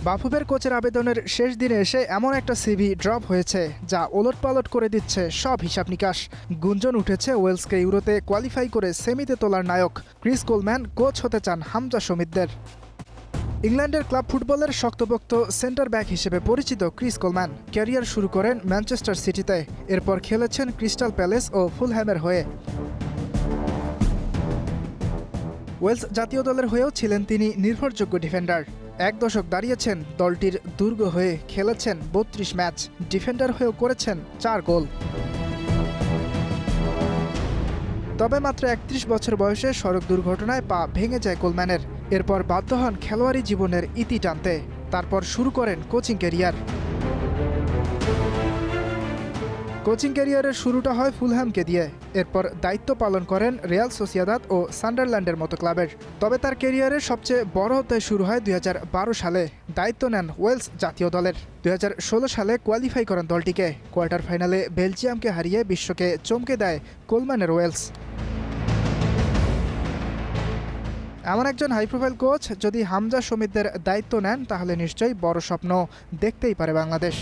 বাফুফের কোচের আবেদনের শেষ দিনে এসে এমন একটা সিভি ড্রপ হয়েছে যা ওলটপালট করে দিচ্ছে সব হিসাব নিকাশ। গুঞ্জন উঠেছে ওয়েলসকে ইউরোতে কোয়ালিফাই করে সেমিতে তোলার নায়ক ক্রিস কোলম্যান কোচ হতে চান হামজা শমিতদের। ইংল্যান্ডের ক্লাব ফুটবলের শক্তপোক্ত সেন্টার ব্যাক হিসেবে পরিচিত ক্রিস কোলম্যান ক্যারিয়ার শুরু করেন ম্যানচেস্টার সিটিতে। এরপর খেলেছেন ক্রিস্টাল প্যালেস ও ফুলহ্যামের হয়ে। ওয়েলস জাতীয় দলের হয়েও ছিলেন তিনি নির্ভরযোগ্য ডিফেন্ডার। এক দশক দাঁড়িয়েছেন দলটির দুর্গ হয়ে, খেলেছেন ৩২ ম্যাচ, ডিফেন্ডার হয়েও করেছেন ৪ গোল। তবে মাত্র ৩১ বছর বয়সে সড়ক দুর্ঘটনায় পা ভেঙে যায় কোলম্যানের। এরপর বাধ্য হন খেলোয়াড়ি জীবনের ইতি টানতে। তারপর শুরু করেন কোচিং ক্যারিয়ার। কোচিং ক্যারিয়ারের শুরুটা হয় ফুলহ্যামকে দিয়ে। এরপর দায়িত্ব পালন করেন রিয়াল সোসিয়েদাদ ও সান্ডারল্যান্ডের মতো ক্লাবের। তবে তার ক্যারিয়ারের সবচেয়ে বড় অধ্যায় শুরু হয় ২০১২ সালে। দায়িত্ব নেন ওয়েলস জাতীয় দলের। ২০১৬ সালে কোয়ালিফাই করেন দলটিকে। কোয়ার্টার ফাইনালে বেলজিয়ামকে হারিয়ে বিশ্বকে চমকে দেয় কোলম্যানের ওয়েলস। এমন একজন হাই প্রোফাইল কোচ যদি হামজা শমিতদের দায়িত্ব নেন, তাহলে নিশ্চয়ই বড় স্বপ্ন দেখতেই পারে বাংলাদেশ।